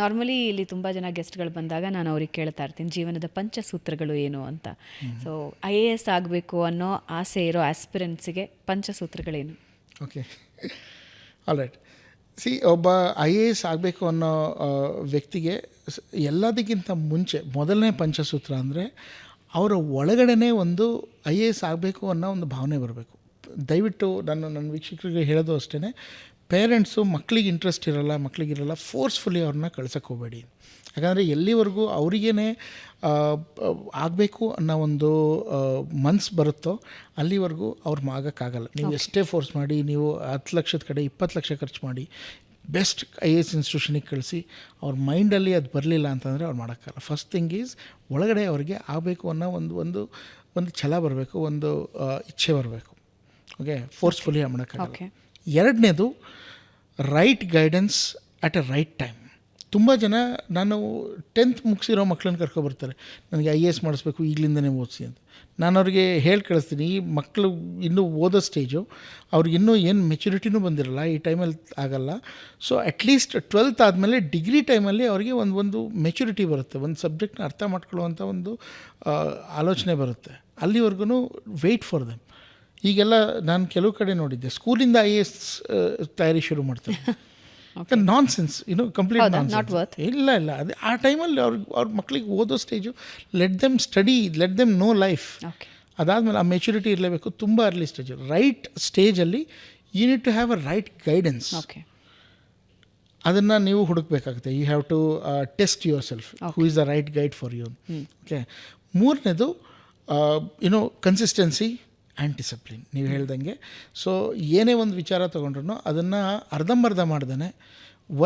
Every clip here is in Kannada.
ನಾರ್ಮಲಿ ಇಲ್ಲಿ ತುಂಬ ಜನ ಗೆಸ್ಟ್ಗಳು ಬಂದಾಗ ನಾನು ಅವ್ರಿಗೆ ಕೇಳ್ತಾ ಇರ್ತೀನಿ ಜೀವನದ ಪಂಚಸೂತ್ರಗಳು ಏನು ಅಂತ. ಸೊ IAS ಆಗಬೇಕು ಅನ್ನೋ ಆಸೆ ಇರೋ ಆಸ್ಪಿರೆಂಟ್ಸಿಗೆ ಪಂಚಸೂತ್ರಗಳೇನು? Okay, all right. ಒಬ್ಬ IAS ಆಗಬೇಕು ಅನ್ನೋ ವ್ಯಕ್ತಿಗೆ ಎಲ್ಲದಕ್ಕಿಂತ ಮುಂಚೆ ಮೊದಲನೇ ಪಂಚಸೂತ್ರ ಅಂದರೆ ಅವರ ಒಳಗಡೆನೇ ಒಂದು IAS ಆಗಬೇಕು ಅನ್ನೋ ಒಂದು ಭಾವನೆ ಬರಬೇಕು. ದಯವಿಟ್ಟು ನನ್ನ ವೀಕ್ಷಕರಿಗೆ ಹೇಳೋದು ಅಷ್ಟೇ, ಪೇರೆಂಟ್ಸು ಮಕ್ಕಳಿಗೆ ಇಂಟ್ರೆಸ್ಟ್ ಮಕ್ಕಳಿಗಿರಲ್ಲ ಫೋರ್ಸ್ಫುಲಿ ಅವ್ರನ್ನ ಕಳ್ಸೋಕ್ಕೆ ಹೋಗಬೇಡಿ. ಯಾಕಂದರೆ ಎಲ್ಲಿವರೆಗೂ ಅವರಿಗೇ ಆಗಬೇಕು ಅನ್ನೋ ಒಂದು ಮನ್ಸು ಬರುತ್ತೋ ಅಲ್ಲಿವರೆಗೂ ಅವ್ರು ಆಗೋಕ್ಕಾಗಲ್ಲ. ನೀವು ಎಷ್ಟೇ ಫೋರ್ಸ್ ಮಾಡಿ, ನೀವು 10 ಲಕ್ಷದ ಕಡೆ 20 ಲಕ್ಷ ಖರ್ಚು ಮಾಡಿ ಬೆಸ್ಟ್ IAS ಇನ್ಸ್ಟಿಟ್ಯೂಷನಿಗೆ ಕಳಿಸಿ ಅವ್ರ ಮೈಂಡಲ್ಲಿ ಅದು ಬರಲಿಲ್ಲ ಅಂತಂದರೆ ಅವ್ರು ಮಾಡೋಕ್ಕಾಗಲ್ಲ. ಫಸ್ಟ್ ಥಿಂಗ್ ಈಸ್ ಒಳಗಡೆ ಅವ್ರಿಗೆ ಆಗಬೇಕು ಅನ್ನೋ ಒಂದು ಛಲ ಬರಬೇಕು, ಒಂದು ಇಚ್ಛೆ ಬರಬೇಕು. ಓಕೆ, ಫೋರ್ಸ್ಫುಲಿ ಮಾಡೋಕ್ಕಾಗಲ್ಲ. ಎರಡನೇದು right guidance at A right time. ತುಂಬ ಜನ ನಾನು 10th ಮುಗಿಸಿರೋ ಮಕ್ಕಳನ್ನ ಕರ್ಕೊಬರ್ತಾರೆ, ನನಗೆ IAS ಮಾಡಿಸ್ಬೇಕು ಈಗಲಿಂದನೇ ಓದಿಸಿ ಅಂತ. ನಾನು ಅವ್ರಿಗೆ ಹೇಳಿ ಕಳಿಸ್ತೀನಿ, ಈ ಮಕ್ಕಳು ಇನ್ನೂ ಓದೋ ಸ್ಟೇಜು, ಅವ್ರಿಗಿನ್ನೂ ಏನು ಮೆಚುರಿಟಿನೂ ಬಂದಿರಲ್ಲ, ಈ ಟೈಮಲ್ಲಿ ಆಗಲ್ಲ. ಸೊ ಅಟ್ಲೀಸ್ಟ್ 12th ಆದಮೇಲೆ ಡಿಗ್ರಿ ಟೈಮಲ್ಲಿ ಅವ್ರಿಗೆ ಒಂದು ಮೆಚುರಿಟಿ ಬರುತ್ತೆ, ಒಂದು ಸಬ್ಜೆಕ್ಟ್ನ ಅರ್ಥ ಮಾಡ್ಕೊಳ್ಳುವಂಥ ಒಂದು ಆಲೋಚನೆ ಬರುತ್ತೆ. ಅಲ್ಲಿವರೆಗೂ ವೆಯ್ಟ್ ಫಾರ್ ದೆಮ್. ಈಗೆಲ್ಲ ನಾನು ಕೆಲವು ಕಡೆ ನೋಡಿದ್ದೆ, ಸ್ಕೂಲಿಂದ IAS ತಯಾರಿ ಶುರು ಮಾಡ್ತಾರೆ. Nonsense, complete nonsense. ಇಲ್ಲ ಅದೇ ಆ ಟೈಮಲ್ಲಿ ಅವ್ರ ಮಕ್ಕಳಿಗೆ ಓದೋ stage, let them study, let them know life. ಅದಾದಮೇಲೆ ಆ ಮೆಚುರಿಟಿ ಇರಲೇಬೇಕು, ತುಂಬ ಅರ್ಲಿ ಸ್ಟೇಜು. ರೈಟ್ ಸ್ಟೇಜಲ್ಲಿ you need to have a right guidance. ಅದನ್ನು ನೀವು ಹುಡುಕಬೇಕಾಗುತ್ತೆ. You have to test yourself, who is the right guide for you. Okay, ಮೂರನೇದು ಕನ್ಸಿಸ್ಟೆನ್ಸಿ ಆ್ಯಂಡ್ ಡಿಸಿಪ್ಲಿನ್. ನೀವು ಹೇಳ್ದಂಗೆ, ಸೊ ಏನೇ ಒಂದು ವಿಚಾರ ತೊಗೊಂಡ್ರು ಅದನ್ನು ಅರ್ಧಂಬರ್ಧ ಮಾಡ್ದೇ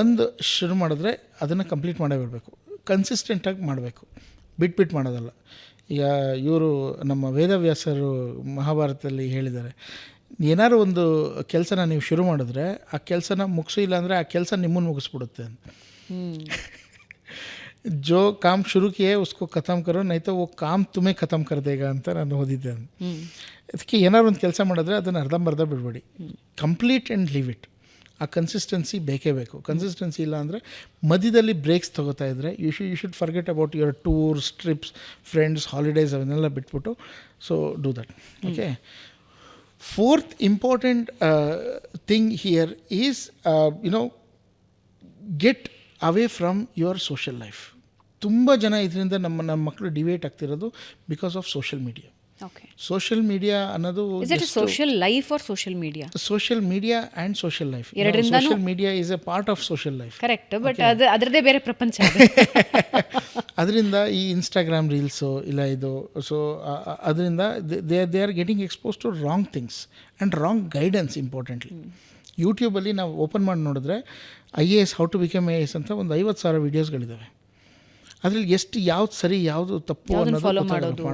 ಒಂದು ಶುರು ಮಾಡಿದ್ರೆ ಅದನ್ನು ಕಂಪ್ಲೀಟ್ ಮಾಡೇ ಬರಬೇಕು. ಕನ್ಸಿಸ್ಟೆಂಟಾಗಿ ಮಾಡಬೇಕು, ಬಿಟ್ಟು ಮಾಡೋದಲ್ಲ. ಈಗ ಇವರು ನಮ್ಮ ವೇದವ್ಯಾಸರು ಮಹಾಭಾರತದಲ್ಲಿ ಹೇಳಿದ್ದಾರೆ, ಏನಾದ್ರು ಒಂದು ಕೆಲಸನ ನೀವು ಶುರು ಮಾಡಿದ್ರೆ ಆ ಕೆಲಸನ ಮುಗಿಸಿಲ್ಲ ಅಂದರೆ ಆ ಕೆಲಸ ನಿಮ್ಮನ್ನು ಮುಗಿಸ್ಬಿಡುತ್ತೆ ಅಂತ. ಜೋ ಕಾಮ್ ಶುರು ಕಿಯೇ ಉಸ್ಕೋ ಖತಮ್ ಕರೋ, ನೈತೋ ಓ ಕಾಮ್ ತುಮೇ ಖತಮ್ ಕರ್ ದೇಗಾ ಅಂತ ನಾನು ಓದಿದ್ದೆ. ಅದಕ್ಕೆ ಏನಾದ್ರು ಒಂದು ಕೆಲಸ ಮಾಡಿದ್ರೆ ಅದನ್ನು ಅರ್ಧಂಬರ್ಧ ಬಿಡಬೇಡಿ, ಕಂಪ್ಲೀಟ್ ಆ್ಯಂಡ್ ಲೀವ್ ಇಟ್. ಆ ಕನ್ಸಿಸ್ಟೆನ್ಸಿ ಬೇಕೇ ಬೇಕು. ಕನ್ಸಿಸ್ಟೆನ್ಸಿ ಇಲ್ಲ ಅಂದರೆ ಮಧ್ಯದಲ್ಲಿ ಬ್ರೇಕ್ಸ್ ತೊಗೋತಾ ಇದ್ದರೆ you should forget about your tours, trips, friends, holidays ಅವನ್ನೆಲ್ಲ ಬಿಟ್ಬಿಟ್ಟು so do that. Okay, fourth important thing here is get away from your social life. ತುಂಬ ಜನ ಇದರಿಂದ ನಮ್ಮ ಮಕ್ಕಳು ಡಿವೇಟ್ ಆಗ್ತಿರೋದು because of social media. Social media ಅನ್ನೋದು social life or social media? Social media and social life. Social media is A part of social life. Correct, but ಅದರದೇ ಬೇರೆ ಪ್ರಪಂಚ. ಅದರಿಂದ ಈ ಇನ್ಸ್ಟಾಗ್ರಾಮ್ ರೀಲ್ಸು ಇಲ್ಲ ಇದು, ಸೊ ಅದರಿಂದ they are getting expose to wrong things and wrong guidance. Importantly ಯೂಟ್ಯೂಬಲ್ಲಿ ನಾವು ಓಪನ್ ಮಾಡಿ ನೋಡಿದ್ರೆ IAS how to become IAS ಅಂತ ಒಂದು 50,000 ವೀಡಿಯೋಸ್ಗಳಿದ್ದಾವೆ. ಅದರಲ್ಲಿ ಯಾವ್ದು ಸರಿ ಯಾವುದು ತಪ್ಪು ಅನ್ನೋದು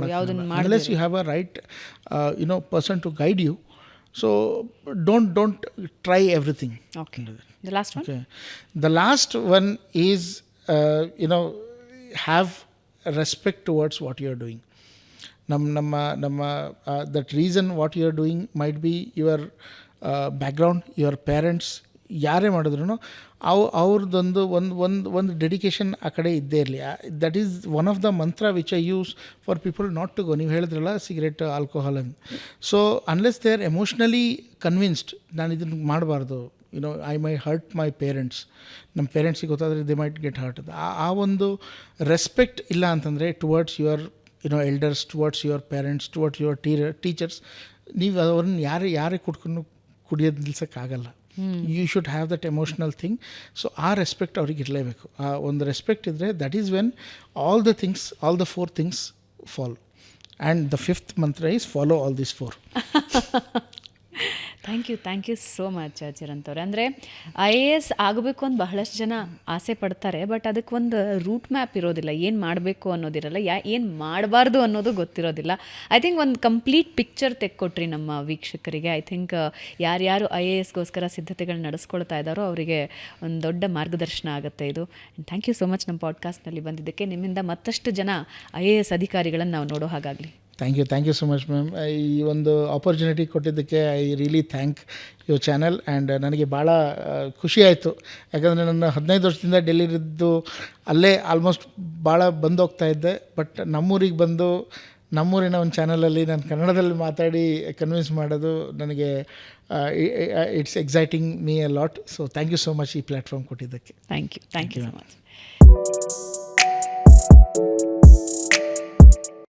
unless you have a right person to guide you. So don't try everything. The last one is have respect towards what you are doing. ನಮ್ಮ that reason what you are doing might be your background, your parents, ಯಾರೇ ಮಾಡಿದ್ರು ಅವ್ರದ್ದೊಂದು ಡೆಡಿಕೇಶನ್ ಆ ಕಡೆ ಇದ್ದೇ ಇರಲಿ. That is one of the mantra which I use for people not to go. ನೀವು ಹೇಳಿದ್ರಲ್ಲ ಸಿಗರೇಟ್, ಆಲ್ಕೋಹಾಲ್ ಅಂತ. So unless they are emotionally convinced ನಾನು ಇದನ್ನು ಮಾಡಬಾರ್ದು, I my hurt my parents, ನಮ್ಮ ಪೇರೆಂಟ್ಸಿಗೆ ಗೊತ್ತಾದರೆ ದೇ ಮೈಟ್ ಗೆಟ್ ಹರ್ಟ್. ಆ ಒಂದು ರೆಸ್ಪೆಕ್ಟ್ ಇಲ್ಲ ಅಂತಂದರೆ towards your elders, towards your parents, towards your teachers, ನೀವು ಅವ್ರನ್ನ ಯಾರೇ ಕುಡಿಯೋದು ನಿಲ್ಸೋಕ್ಕಾಗಲ್ಲ. You should have that emotional thing. So ಆ ರೆಸ್ಪೆಕ್ಟ್ ಅವ್ರಿಗೆ ಇರಲೇಬೇಕು. ಆ ಒಂದು ರೆಸ್ಪೆಕ್ಟ್ ಇದ್ದರೆ that is when all the 4 things follow. And the 5th mantra is follow all these 4. Thank you so much Chiranth ಅವರೇ. ಅಂದರೆ IAS ಆಗಬೇಕು ಅಂತ ಬಹಳಷ್ಟು ಜನ ಆಸೆ ಪಡ್ತಾರೆ, ಬಟ್ ಅದಕ್ಕೊಂದು ರೂಟ್ ಮ್ಯಾಪ್ ಇರೋದಿಲ್ಲ, ಏನು ಮಾಡಬೇಕು ಅನ್ನೋದಿರಲ್ಲ, ಏನು ಮಾಡಬಾರ್ದು ಅನ್ನೋದು ಗೊತ್ತಿರೋದಿಲ್ಲ. ಐ ಥಿಂಕ್ ಒಂದು ಕಂಪ್ಲೀಟ್ ಪಿಕ್ಚರ್ ತೆಕ್ಕೊಟ್ರಿ ನಮ್ಮ ವೀಕ್ಷಕರಿಗೆ. ಐ ಥಿಂಕ್ ಯಾರ್ಯಾರು IASಗೋಸ್ಕರ ಸಿದ್ಧತೆಗಳು ನಡೆಸ್ಕೊಳ್ತಾ ಇದ್ದಾರೋ ಅವರಿಗೆ ಒಂದು ದೊಡ್ಡ ಮಾರ್ಗದರ್ಶನ ಆಗುತ್ತೆ ಇದು. ಥ್ಯಾಂಕ್ ಯು ಸೋ ಮಚ್ ನಮ್ಮ ಪಾಡ್ಕಾಸ್ಟ್ನಲ್ಲಿ ಬಂದಿದ್ದಕ್ಕೆ. ನಿಮ್ಮಿಂದ ಮತ್ತಷ್ಟು ಜನ IAS ಅಧಿಕಾರಿಗಳನ್ನು ನಾವು ನೋಡೋ ಹಾಗಾಗಲಿ. Thank you so much ma'am. ಈ ಒಂದು ಆಪರ್ಚುನಿಟಿ ಕೊಟ್ಟಿದ್ದಕ್ಕೆ I really thank your channel. And ನನಗೆ ಭಾಳ ಖುಷಿ ಆಯಿತು, ಯಾಕಂದರೆ ನಾನು 15 ವರ್ಷದಿಂದ ಡೆಲ್ಲಿಲಿದ್ದು ಅಲ್ಲೇ ಆಲ್ಮೋಸ್ಟ್ ಭಾಳ ಬಂದೋಗ್ತಾ ಇದ್ದೆ. ಬಟ್ ನಮ್ಮೂರಿಗೆ ಬಂದು ನಮ್ಮೂರಿನ ಒಂದು ಚಾನಲಲ್ಲಿ ನಾನು ಕನ್ನಡದಲ್ಲಿ ಮಾತಾಡಿ ಕನ್ವಿನ್ಸ್ ಮಾಡೋದು ನನಗೆ it's exciting me a lot. So thank you so much ಈ ಪ್ಲ್ಯಾಟ್ಫಾರ್ಮ್ ಕೊಟ್ಟಿದ್ದಕ್ಕೆ. Thank you so much.